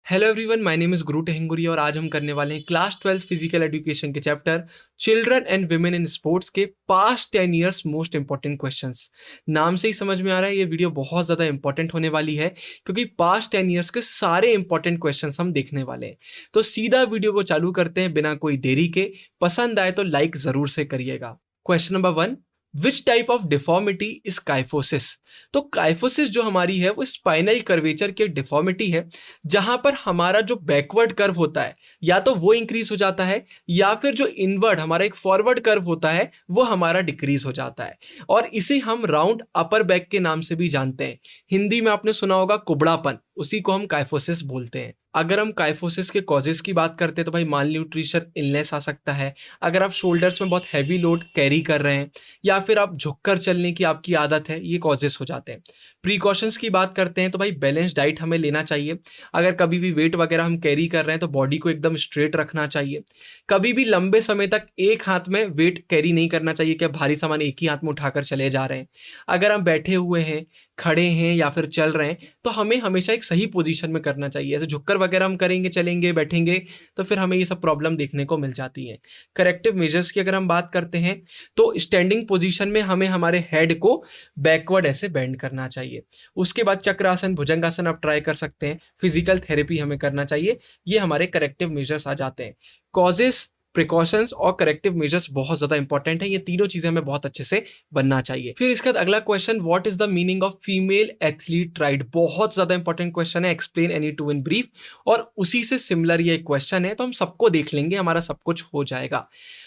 Hello everyone, my name is Guru Tehanguri और आज हम करने वाले हैं क्लास 12 फिजिकल एजुकेशन के chapter children and women in sports के past 10 years most important questions. नाम से ही समझ में आ रहा है ये वीडियो बहुत ज़्यादा इंपॉर्टेंट होने वाली है क्योंकि पास्ट 10 इयर्स के सारे इंपॉर्टेंट क्वेश्चंस हम देखने वाले हैं। तो सीधा वीडियो को चालू करते हैं बिना कोई देरी के। पसंद आए तो लाइक ज़रूर से करिएगा। Question number 1, which type of deformity is kyphosis. तो काइफोसिस जो हमारी है वो स्पाइनल कर्वेचर की डिफॉर्मिटी है जहां पर हमारा जो बैकवर्ड कर्व होता है या तो वो इंक्रीज हो जाता है या फिर जो इनवर्ड हमारा एक फॉरवर्ड कर्व होता है वो हमारा डिक्रीज हो जाता है और इसे हम राउंड अपर बैक के नाम से भी जानते हैं। हिंदी में आपने सुना होगा कुबड़ापन, उसी को हम काइफोसिस बोलते हैं। अगर हम काइफोसिस के कॉजेस की बात करते हैं तो भाई माल न्यूट्रिशन इलनेस आ सकता है। अगर आप शोल्डर्स में बहुत हैवी लोड कैरी कर रहे हैं या फिर आप झुककर चलने की आपकी आदत है, ये कॉजेस हो जाते हैं। प्रिकॉशंस की बात करते हैं तो भाई बैलेंस डाइट हमें लेना चाहिए। अगर कभी भी वेट वगैरह हम कैरी कर रहे हैं तो बॉडी को एकदम स्ट्रेट रखना चाहिए। कभी भी लंबे समय तक एक हाथ में वेट कैरी नहीं करना चाहिए कि भारी सामान एक ही हाथ में उठाकर चले जा रहे हैं। अगर हम बैठे हुए हैं, खड़े हैं या फिर चल रहे हैं तो हमें हमेशा एक सही पोजीशन में करना चाहिए। ऐसे झुककर वगैरह हम करेंगे, चलेंगे, बैठेंगे तो फिर हमें ये सब प्रॉब्लम देखने को मिल जाती है। करेक्टिव मेजर्स की अगर हम बात करते हैं तो स्टैंडिंग पोजीशन में हमें हमारे हेड को बैकवर्ड ऐसे बेंड करना चाहिए। उसके बाद चक्रासन, भुजंगासन आप ट्राई कर सकते हैं। फिजिकल थेरेपी हमें करना चाहिए। ये हमारे करेक्टिव मेजर्स आ जाते हैं। कॉजेस, प्रिकॉशंस और करेक्टिव मेजर्स बहुत ज्यादा इंपॉर्टेंट है। ये तीनों चीजें हमें बहुत अच्छे से बनना चाहिए। फिर इसके बाद अगला question, what is the meaning of female athlete right. बहुत ज्यादा इंपॉर्टेंट क्वेश्चन है। Explain any two in brief. और उसी से सिमिलर ये क्वेश्चन है तो हम सबको देख लेंगे, हमारा सब कुछ हो जाएगा।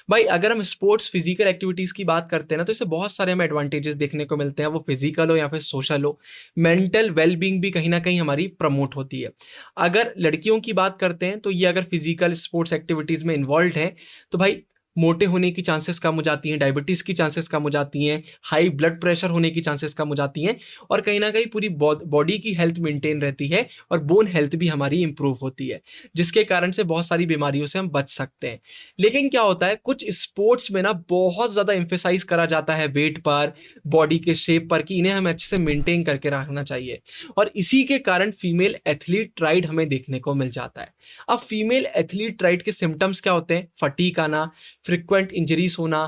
भाई अगर हम स्पोर्ट्स फिजिकल एक्टिविटीज की बात करते हैं ना तो इससे बहुत सारे हमें एडवांटेजेस देखने को मिलते हैं, वो फिजिकल हो या फिर सोशल हो। मेंटल वेलबींग भी कहीं ना कहीं हमारी प्रमोट होती है। अगर लड़कियों की बात करते हैं तो ये अगर फिजिकल स्पोर्ट्स एक्टिविटीज में इन्वॉल्व है तो भाई मोटे होने की चांसेस कम हो जाती हैं, डायबिटीज की चांसेस कम हो जाती हैं, हाई ब्लड प्रेशर होने की चांसेस कम हो जाती हैं और कहीं ना कहीं पूरी बॉडी की हेल्थ मेंटेन रहती है और बोन हेल्थ भी हमारी इंप्रूव होती है, जिसके कारण से बहुत सारी बीमारियों से हम बच सकते हैं। लेकिन क्या होता है, कुछ स्पोर्ट्स में ना बहुत ज्यादा एम्फेसाइज करा जाता है वेट पर, बॉडी के शेप पर, कि इन्हें हमें अच्छे से मेंटेन करके रखना चाहिए और इसी के कारण फीमेल एथलीट राइट हमें देखने को मिल जाता है। अब फीमेल एथलीट राइट के सिम्टम्स क्या होते हैं? फटीग आना, फ्रिक्वेंट इंजरीज होना,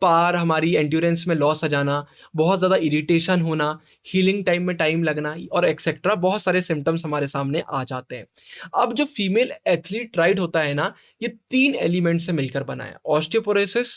पार हमारी एंड्योरेंस में लॉस आ जाना, बहुत ज़्यादा इरिटेशन होना, हीलिंग टाइम में टाइम लगना और एक्सेट्रा बहुत सारे सिम्टम्स हमारे सामने आ जाते हैं। अब जो फीमेल एथलीट राइट होता है ना, ये 3 एलिमेंट से मिलकर बना है, ऑस्टियोपोरोसिस,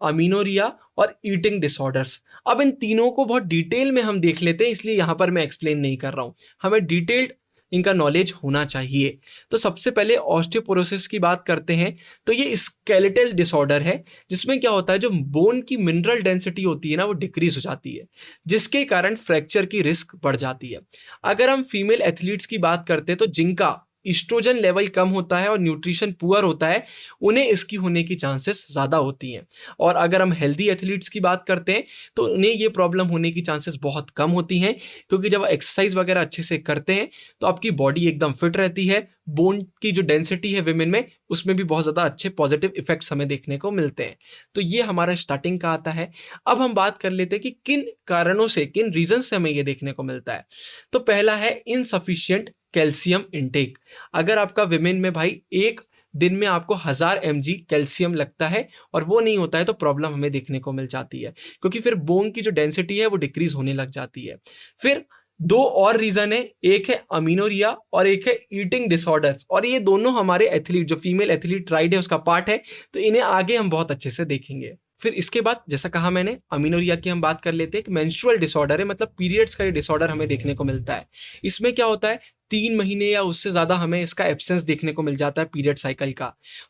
अमीनोरिया और ईटिंग डिसऑर्डर्स। अब इन तीनों को बहुत डिटेल में हम देख लेते हैं, इसलिए यहां पर मैं एक्सप्लेन नहीं कर रहा हूं, हमें डिटेल्ड इनका नॉलेज होना चाहिए। तो सबसे पहले ऑस्टियोपोरोसिस की बात करते हैं तो ये स्केलेटल डिसऑर्डर है जिसमें क्या होता है, जो बोन की मिनरल डेंसिटी होती है ना वो डिक्रीज हो जाती है, जिसके कारण फ्रैक्चर की रिस्क बढ़ जाती है। अगर हम फीमेल एथलीट्स की बात करते हैं तो जिनका ईस्ट्रोजन लेवल कम होता है और न्यूट्रिशन पुअर होता है, उन्हें इसकी होने की चांसेस ज़्यादा होती हैं। और अगर हम हेल्दी एथलीट्स की बात करते हैं तो उन्हें ये प्रॉब्लम होने की चांसेस बहुत कम होती हैं, क्योंकि जब एक्सरसाइज वगैरह अच्छे से करते हैं तो आपकी बॉडी एकदम फिट रहती है। बोन की जो डेंसिटी है विमेन में, उसमें भी बहुत ज़्यादा अच्छे पॉजिटिव इफेक्ट्स हमें देखने को मिलते हैं। तो ये हमारा स्टार्टिंग का आता है। अब हम बात कर लेते हैं कि किन कारणों से, किन रीजन से हमें ये देखने को मिलता है। तो पहला है इनसफिशियंट कैल्शियम इंटेक। अगर आपका विमेन में भाई एक दिन में आपको 1000 mg कैल्शियम लगता है और वो नहीं होता है तो प्रॉब्लम हमें देखने को मिल जाती है, क्योंकि फिर बोन की जो डेंसिटी है वो डिक्रीज होने लग जाती है। फिर 2 और रीजन है, एक है अमीनोरिया और एक है ईटिंग डिसऑर्डर्स, और ये दोनों हमारे एथलीट, जो फीमेल एथलीट राइड है उसका पार्ट है, तो इन्हें आगे हम बहुत अच्छे से देखेंगे। फिर इसके बाद जैसा कहा मैंने, अमीनोरिया की हम बात कर लेते हैं। मेंस्ट्रुअल डिसऑर्डर है, मतलब पीरियड्स का ये डिसऑर्डर हमें देखने को मिलता है। इसमें क्या होता है, 3 महीने या उससे ज्यादा हमें इसका एब्सेंस देखने को मिल जाता है पीरियड साइकिल का।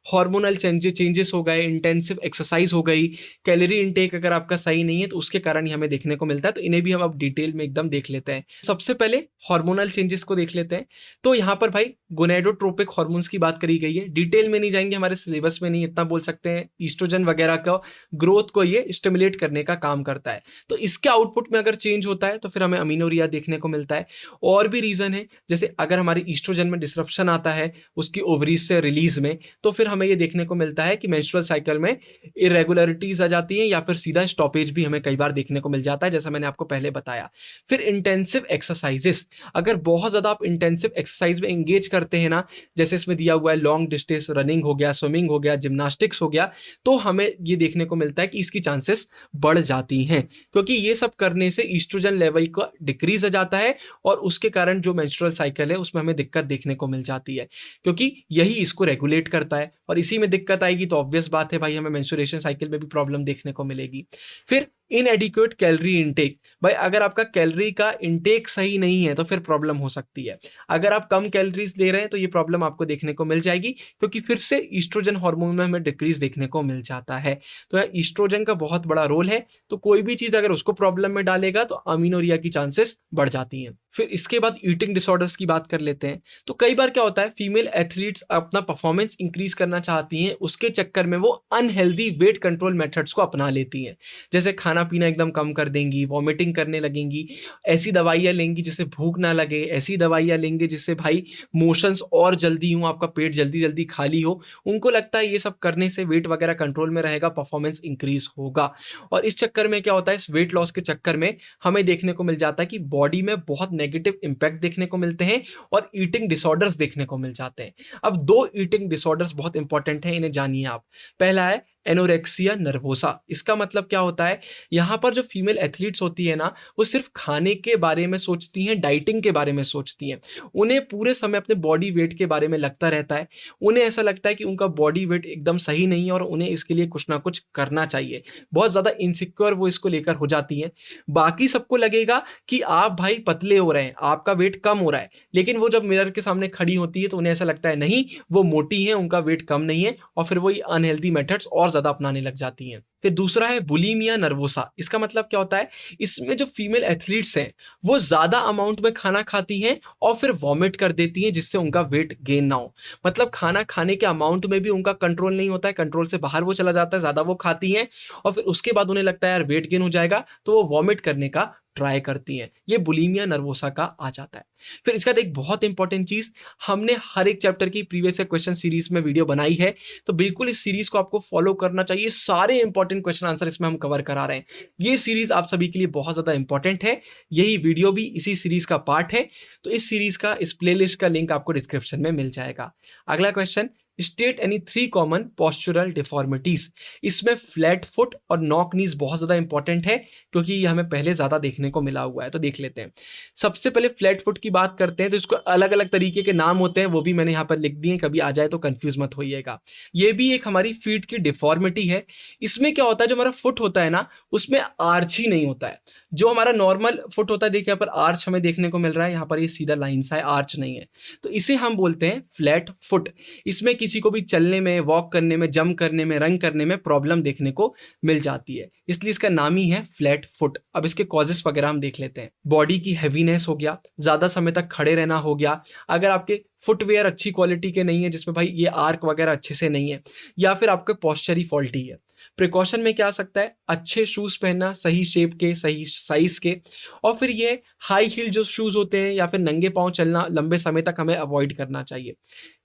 हार्मोनल चेंजेस हो गए, इंटेंसिव एक्सरसाइज हो गई, कैलोरी इनटेक अगर आपका सही नहीं है तो उसके कारण ही हमें देखने को मिलता है। तो इन्हें भी हम अब डिटेल में एकदम देख लेते हैं। सबसे पहले हार्मोनल चेंजेस को देख लेते हैं। तो यहाँ पर भाई गोनेडोट्रोपिक हार्मोन्स की बात करी गई है, डिटेल में नहीं जाएंगे, हमारे सिलेबस में नहीं, इतना बोल सकते हैं ईस्ट्रोजन वगैरह का ग्रोथ को ये स्टिमुलेट करने का काम करता है। तो इसके आउटपुट में अगर चेंज होता है तो फिर हमें अमीनोरिया देखने को मिलता है। और भी रीजन है, जैसे जैसे अगर हमारी ईस्ट्रोजन में डिसरप्शन आता है उसकी ओवरीज से रिलीज में, तो फिर हमें ये देखने को मिलता है कि मेंस्ट्रुअल साइकिल में इरेगुलरिटीज आ जाती हैं या फिर सीधा स्टॉपेज भी हमें कई बार देखने को मिल जाता है, जैसा मैंने आपको पहले बताया। फिर इंटेंसिव एक्सरसाइजेस, अगर बहुत ज़्यादा आप इंटेंसिव एक्सरसाइज में एंगेज करते हैं ना, जैसे इसमें दिया हुआ है लॉन्ग डिस्टेंस रनिंग हो गया, स्विमिंग हो गया, जिम्नास्टिक्स हो गया, तो हमें ये देखने को मिलता है कि इसकी चांसेस बढ़ जाती हैं, क्योंकि ये सब करने से ईस्ट्रोजन लेवल का डिक्रीज हो जाता है और उसके कारण जो मेंस्ट्रुअल साइकिल है उसमें हमें दिक्कत देखने को मिल जाती है, क्योंकि यही इसको रेगुलेट करता है और इसी में दिक्कत आएगी तो ऑब्वियस बात है भाई हमें मेंस्ट्रुएशन साइकिल में भी प्रॉब्लम देखने को मिलेगी। फिर इनएडिक्वेट कैलोरी इनटेक, भाई अगर आपका कैलोरी का इनटेक सही नहीं है तो फिर प्रॉब्लम हो सकती है। अगर आप कम कैलोरीज ले रहे हैं तो ये प्रॉब्लम आपको देखने को मिल जाएगी, क्योंकि फिर से ईस्ट्रोजन हार्मोन में हमें डिक्रीज देखने को मिल जाता है। तो ईस्ट्रोजन का बहुत बड़ा रोल है, तो कोई भी चीज अगर उसको प्रॉब्लम में डालेगा तो अमीनोरिया की चांसेस बढ़ जाती हैं। फिर इसके बाद ईटिंग डिसऑर्डर्स की बात कर लेते हैं। तो कई बार क्या होता है, फीमेल एथलीट्स अपना परफॉर्मेंस इंक्रीज करना चाहती हैं, उसके चक्कर में वो अनहेल्दी वेट कंट्रोल मेथड्स को अपना लेती हैं, जैसे खाना पीना एकदम कम कर देंगी, वॉमिटिंग करने लगेंगी, ऐसी दवाइयाँ लेंगी जिससे भूख ना लगे, ऐसी दवाइयाँ लेंगे जिससे भाई मोशंस और जल्दी हो, आपका पेट जल्दी जल्दी खाली हो। उनको लगता है ये सब करने से वेट वगैरह कंट्रोल में रहेगा, परफॉर्मेंस इंक्रीज होगा, और इस चक्कर में क्या होता है, इस वेट लॉस के चक्कर में हमें देखने को मिल जाता है कि बॉडी में बहुत नेगेटिव इंपैक्ट देखने को मिलते हैं और ईटिंग डिसऑर्डर्स देखने को मिल जाते हैं। अब 2 ईटिंग डिसऑर्डर्स बहुत इंपॉर्टेंट हैं, इन्हें जानिए आप। पहला है एनोरेक्सिया नर्वोसा। इसका मतलब क्या होता है, यहाँ पर जो फीमेल एथलीट्स होती है ना, वो सिर्फ खाने के बारे में सोचती हैं, डाइटिंग के बारे में सोचती हैं, उन्हें पूरे समय अपने बॉडी वेट के बारे में लगता रहता है। उन्हें ऐसा लगता है कि उनका बॉडी वेट एकदम सही नहीं है और उन्हें इसके लिए कुछ ना कुछ करना चाहिए। बहुत ज़्यादा इनसिक्योर वो इसको लेकर हो जाती हैं। बाकी सबको लगेगा कि आप भाई पतले हो रहे हैं, आपका वेट कम हो रहा है, लेकिन वो जब मिरर के सामने खड़ी होती है तो उन्हें ऐसा लगता है नहीं, वो मोटी है, उनका वेट कम नहीं है, और फिर वो ये अनहेल्दी मेथड्स और ज़्यादा अपनाने लग जाती हैं। फिर दूसरा है बुलिमिया नर्वोसा। इसका मतलब क्या होता है, इसमें जो फीमेल एथलीट्स हैं वो ज़्यादा अमाउंट में खाना खाती हैं और फिर वॉमिट कर देती हैं, जिससे उनका वेट गेन ना हो। मतलब खाना खाने के अमाउंट में भी उनका कंट्रोल नहीं होता है, कंट्रोल से बाहर वो चला जाता है, ज़्यादा वो खाती हैं और फिर उसके बाद उन्हें लगता है यार वेट गेन हो जाएगा, तो वो वॉमिट करने का ट्राई करती हैं। ये बुलिमिया नर्वोसा का आ जाता है। फिर इसका एक बहुत इंपॉर्टेंट चीज, हमने हर एक चैप्टर की प्रीवियस क्वेश्चन सीरीज में वीडियो बनाई है, तो बिल्कुल इस सीरीज को आपको फॉलो करना चाहिए। सारे इंपॉर्टेंट क्वेश्चन आंसर इसमें हम कवर करा रहे हैं। ये सीरीज आप सभी के लिए बहुत ज्यादा इंपॉर्टेंट है, यही वीडियो भी इसी सीरीज का पार्ट है। तो इस सीरीज का, इस प्लेलिस्ट का लिंक आपको डिस्क्रिप्शन में मिल जाएगा। अगला question, state any 3 common postural deformities. इसमें फ्लैट फुट और नॉक नीज बहुत ज्यादा इंपॉर्टेंट है, क्योंकि ये हमें पहले ज्यादा देखने को मिला हुआ है। तो देख लेते हैं। सबसे पहले फ्लैट फुट की बात करते हैं, तो इसको अलग अलग तरीके के नाम होते हैं, वो भी मैंने यहाँ पर लिख दिए, कभी आ जाए तो कंफ्यूज मत होइएगा। ये भी एक हमारी फीट की डिफॉर्मिटी है। इसमें क्या होता है, जो हमारा फुट होता है ना, उसमें आर्च ही नहीं होता है। जो हमारा नॉर्मल फुट होता है, देखिए यहाँ पर आर्च हमें देखने को मिल रहा है, यहाँ पर ये सीधा लाइन सा है, आर्च नहीं है, तो इसे हम बोलते हैं फ्लैट फुट। इसमें किसी को भी चलने में, वॉक करने में, जंप करने में, रन करने में प्रॉब्लम देखने को मिल जाती है, इसलिए इसका नाम ही है फ्लैट फुट। अब इसके कॉजेस वगैरह हम देख लेते हैं। बॉडी की हैवीनेस हो गया, ज्यादा समय तक खड़े रहना हो गया, अगर आपके फुटवेयर अच्छी क्वालिटी के नहीं है, जिसमें भाई ये आर्क वगैरह अच्छे से नहीं है, या फिर आपके पॉस्चर ही फॉल्टी है। प्रिकॉशन में क्या आ सकता है, अच्छे शूज पहनना, सही शेप के, सही साइज के, और फिर ये हाई हील जो शूज होते हैं या फिर नंगे पांव चलना लंबे समय तक हमें अवॉइड करना चाहिए।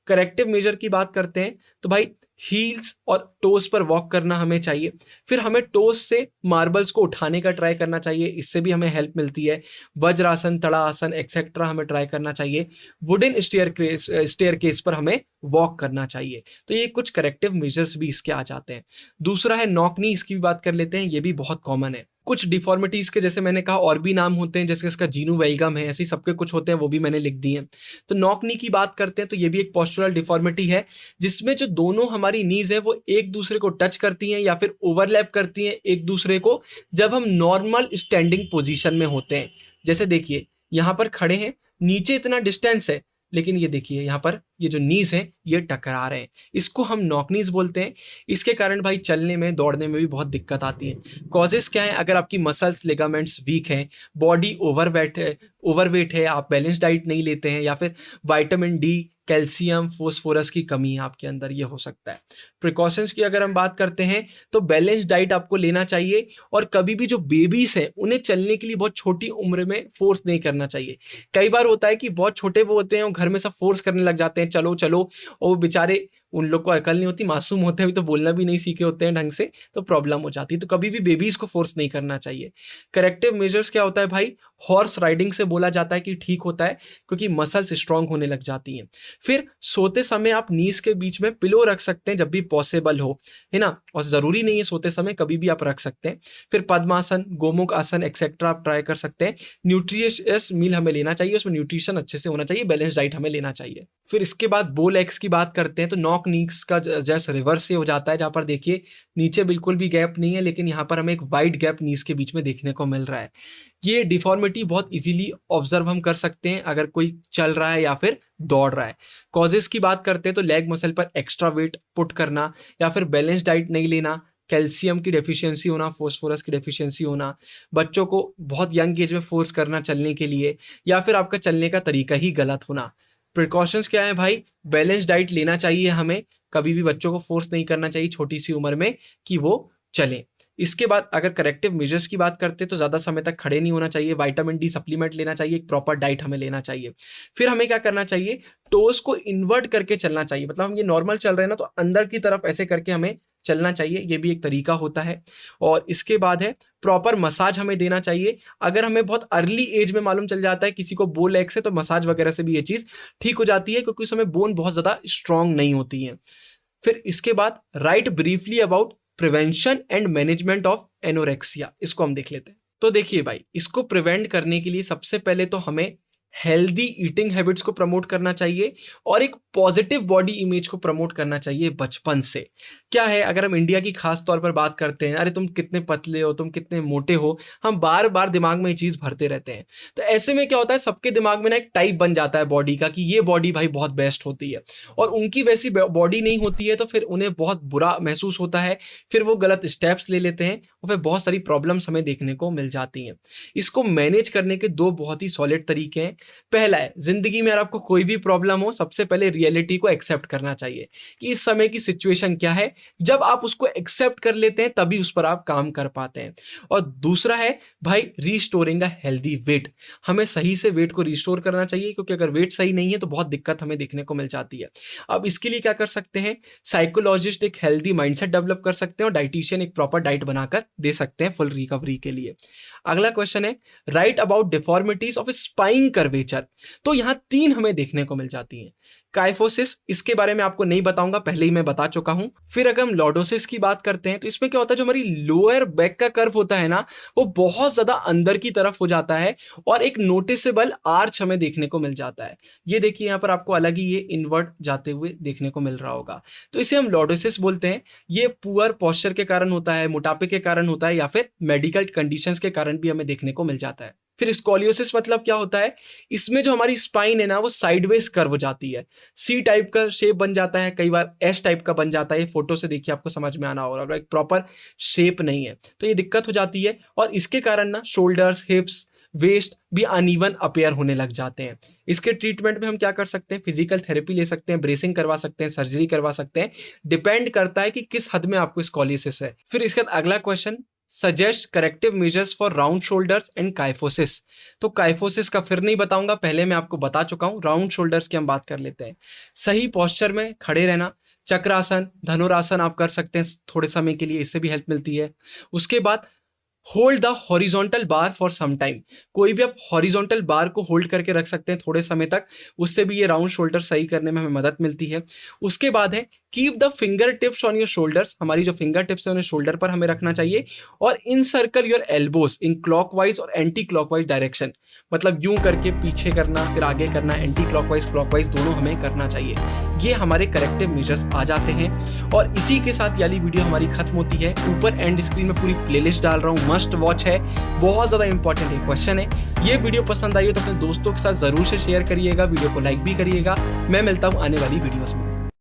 करेक्टिव मेजर की बात करते हैं तो भाई हील्स और टोस पर वॉक करना हमें चाहिए। फिर हमें टोस से मार्बल्स को उठाने का ट्राई करना चाहिए, इससे भी हमें हेल्प मिलती है। वज्रासन, तड़ासन एक्सेट्रा हमें ट्राई करना चाहिए। वुडन स्टेयर केस पर हमें वॉक करना चाहिए। तो ये कुछ करेक्टिव मेजर्स भी इसके आ जाते हैं। दूसरा है नॉक नी, इसकी भी बात कर लेते हैं, ये भी बहुत कॉमन है। कुछ डिफॉर्मिटीज के, जैसे मैंने कहा, और भी नाम होते हैं, जैसे इसका जीनू वेलगम है, ऐसे सबके कुछ होते हैं, वो भी मैंने लिख दिए हैं। तो नॉक नी की बात करते हैं तो ये भी एक पोस्चरल डिफॉर्मिटी है, जिसमें जो दोनों हमारी नीज है वो एक दूसरे को टच करती हैं या फिर ओवरलैप करती हैं एक दूसरे को, जब हम नॉर्मल स्टैंडिंग पोजीशन में होते हैं। जैसे देखिए यहाँ पर खड़े हैं, नीचे इतना डिस्टेंस है, लेकिन ये देखिए यहाँ पर ये जो नीज हैं ये टकरा रहे हैं, इसको हम नॉक नीज बोलते हैं। इसके कारण भाई चलने में, दौड़ने में भी बहुत दिक्कत आती है। कॉजेस क्या है, अगर आपकी मसल्स, लिगामेंट्स वीक हैं, बॉडी ओवरवेट है, आप बैलेंस डाइट नहीं लेते हैं, या फिर विटामिन डी कैल्शियम, फोस्फोरस की कमी है आपके अंदर, ये हो सकता है। प्रिकॉशंस की अगर हम बात करते हैं तो बैलेंस डाइट आपको लेना चाहिए, और कभी भी जो बेबीज हैं उन्हें चलने के लिए बहुत छोटी उम्र में फोर्स नहीं करना चाहिए। कई बार होता है कि बहुत छोटे वो होते हैं और घर में सब फोर्स करने लग जाते हैं, चलो चलो, और वो बेचारे, उन लोग को अकल नहीं होती, मासूम होते हैं, अभी तो बोलना भी नहीं सीखे होते हैं ढंग से, तो प्रॉब्लम हो जाती है। तो कभी भी बेबीज को फोर्स नहीं करना चाहिए। करेक्टिव मेजर्स क्या होता है भाई, हॉर्स राइडिंग से बोला जाता है कि ठीक होता है, क्योंकि मसल्स स्ट्रांग होने लग जाती हैं। फिर सोते समय आप नीज के बीच में पिलो रख सकते हैं जब भी पॉसिबल हो, है ना, और जरूरी नहीं है सोते समय, कभी भी आप रख सकते हैं। फिर पद्मासन, गोमुख आसन एक्सेट्रा आप ट्राई कर सकते हैं। न्यूट्रिशियस मील हमें लेना चाहिए, उसमें न्यूट्रिशन अच्छे से होना चाहिए, बैलेंस डाइट हमें लेना चाहिए। फिर इसके बाद बो लेग्स की बात करते हैं तो नॉक नीक्स का जस्ट रिवर्स से हो जाता है, जहां पर देखिए नीचे बिल्कुल भी गैप नहीं है, लेकिन यहाँ पर हमें एक वाइड गैप नीज के बीच में देखने को मिल रहा है। ये डिफॉर्मिटी बहुत इजीली ऑब्जर्व हम कर सकते हैं अगर कोई चल रहा है या फिर दौड़ रहा है। कॉजेस की बात करते हैं तो लेग मसल पर एक्स्ट्रा वेट पुट करना, या फिर बैलेंस डाइट नहीं लेना, कैल्शियम की डेफिशिएंसी होना, फोस्फोरस की डेफिशिएंसी होना, बच्चों को बहुत यंग एज में फोर्स करना चलने के लिए, या फिर आपका चलने का तरीका ही गलत होना। प्रिकॉशंस क्या है भाई, बैलेंस डाइट लेना चाहिए हमें, कभी भी बच्चों को फोर्स नहीं करना चाहिए छोटी सी उम्र में कि वो चलें। इसके बाद अगर करेक्टिव मेजर्स की बात करते हैं तो ज़्यादा समय तक खड़े नहीं होना चाहिए, विटामिन डी सप्लीमेंट लेना चाहिए, एक प्रॉपर डाइट हमें लेना चाहिए। फिर हमें क्या करना चाहिए, टोस को इन्वर्ट करके चलना चाहिए, मतलब हम ये नॉर्मल चल रहे हैं ना तो अंदर की तरफ ऐसे करके हमें चलना चाहिए, ये भी एक तरीका होता है। और इसके बाद है प्रॉपर मसाज हमें देना चाहिए। अगर हमें बहुत अर्ली एज में मालूम चल जाता है किसी को बो लेग से, तो मसाज वगैरह से भी ये चीज़ ठीक हो जाती है, क्योंकि उस समय बोन बहुत ज़्यादा स्ट्रांग नहीं होती है। फिर इसके बाद right briefly about prevention and management of anorexia, इसको हम देख लेते हैं। तो देखिए भाई, इसको प्रिवेंट करने के लिए सबसे पहले तो हमें हेल्दी ईटिंग हैबिट्स को प्रमोट करना चाहिए और एक पॉजिटिव बॉडी इमेज को प्रमोट करना चाहिए बचपन से। क्या है, अगर हम इंडिया की खास तौर पर बात करते हैं, अरे तुम कितने पतले हो, तुम कितने मोटे हो, हम बार बार दिमाग में ये चीज़ भरते रहते हैं। तो ऐसे में क्या होता है, सबके दिमाग में ना एक टाइप बन जाता है बॉडी का कि ये बॉडी भाई बहुत बेस्ट होती है, और उनकी वैसी बॉडी नहीं होती है तो फिर उन्हें बहुत बुरा महसूस होता है, फिर वो गलत स्टेप्स ले लेते हैं और फिर बहुत सारी प्रॉब्लम्स हमें देखने को मिल जाती हैं। इसको मैनेज करने के दो बहुत ही सॉलिड तरीके हैं। पहला है, जिंदगी में अगर आपको कोई भी प्रॉब्लम हो, सबसे पहले रियलिटी को एक्सेप्ट करना चाहिए कि इस समय की सिचुएशन क्या है। जब आप उसको एक्सेप्ट कर लेते हैं तभी उस पर आप काम कर पाते हैं। और दूसरा है भाई, रीस्टोरिंग अ हेल्दी वेट, हमें सही से वेट को रिस्टोर करना चाहिए, क्योंकि अगर वेट सही नहीं है तो बहुत दिक्कत हमें देखने को मिल जाती है। अब इसके लिए क्या कर सकते हैं, साइकोलॉजिस्ट एक हेल्दी माइंडसेट डेवलप कर सकते हैं और डाइटिशियन एक प्रॉपर डाइट बनाकर दे सकते हैं फुल रिकवरी के लिए। अगला क्वेश्चन है, right about deformities of spine curvature. तो यहां 3 हमें देखने को मिल जाती हैं। काइफोसिस, इसके बारे में आपको नहीं बताऊंगा, पहले ही मैं बता चुका हूं। फिर अगर हम लॉर्डोसिस की बात करते हैं तो इसमें क्या होता है, जो हमारी लोअर बैक का कर्व होता है ना, वो बहुत ज्यादा अंदर की तरफ हो जाता है और एक नोटिसेबल आर्च हमें देखने को मिल जाता है। ये देखिए यहां पर आपको अलग ही ये इनवर्ट जाते हुए देखने को मिल रहा होगा, तो इसे हम लॉर्डोसिस बोलते हैं। ये पुअर पोस्चर के कारण होता है, मोटापे के कारण होता है, या फिर मेडिकल कंडीशंस के कारण भी हमें देखने को मिल जाता है। फिर स्कोलियोसिस मतलब क्या होता है, इसमें जो हमारी स्पाइन है ना, वो साइडवेज कर्व हो जाती है, सी टाइप का शेप बन जाता है, कई बार एस टाइप का बन जाता है। ये फोटो से देखिए आपको समझ में आना होगा, एक प्रॉपर शेप नहीं है, तो ये दिक्कत हो जाती है। और इसके कारण ना शोल्डर्स, हिप्स, वेस्ट भी अनइवन अपेयर होने लग जाते हैं। इसके ट्रीटमेंट में हम क्या कर सकते हैं, फिजिकल थेरेपी ले सकते हैं, ब्रेसिंग करवा सकते हैं, सर्जरी करवा सकते हैं, डिपेंड करता है कि किस हद में आपको स्कोलियोसिस है। फिर इसके बाद अगला question, suggest corrective measures for round shoulders and kyphosis. तो काइफोसिस का फिर नहीं बताऊंगा, पहले मैं आपको बता चुका हूं। राउंड शोल्डर्स की हम बात कर लेते हैं। सही पोस्चर में खड़े रहना, चक्रासन, धनुरासन आप कर सकते हैं थोड़े समय के लिए, इससे भी हेल्प मिलती है। उसके बाद hold the horizontal bar for some time, कोई भी आप हॉरिजॉन्टल बार को होल्ड करके रख सकते हैं थोड़े समय तक, उससे भी ये राउंड शोल्डर सही करने में हमें मदद मिलती है। उसके बाद है keep the finger tips on your shoulders, हमारी जो फिंगर टिप्स है उन्हें शोल्डर पर हमें रखना चाहिए, और in circle your elbows in clockwise और एंटी क्लॉकवाइज डायरेक्शन, मतलब यूं करके पीछे करना फिर आगे करना, एंटी क्लॉकवाइज क्लॉकवाइज दोनों हमें करना चाहिए। ये हमारे करेक्टिव मेजर्स आ जाते हैं। और इसी के साथ वाली वीडियो हमारी खत्म होती है। ऊपर एंड स्क्रीन में पूरी प्लेलिस्ट डाल रहा हूँ, मस्ट वॉच है, बहुत ज्यादा इंपॉर्टेंट एक क्वेश्चन है। ये वीडियो पसंद आई हो तो अपने दोस्तों के साथ जरूर से शेयर करिएगा, वीडियो को लाइक भी करिएगा। मैं मिलता हूँ आने वाली वीडियोस में।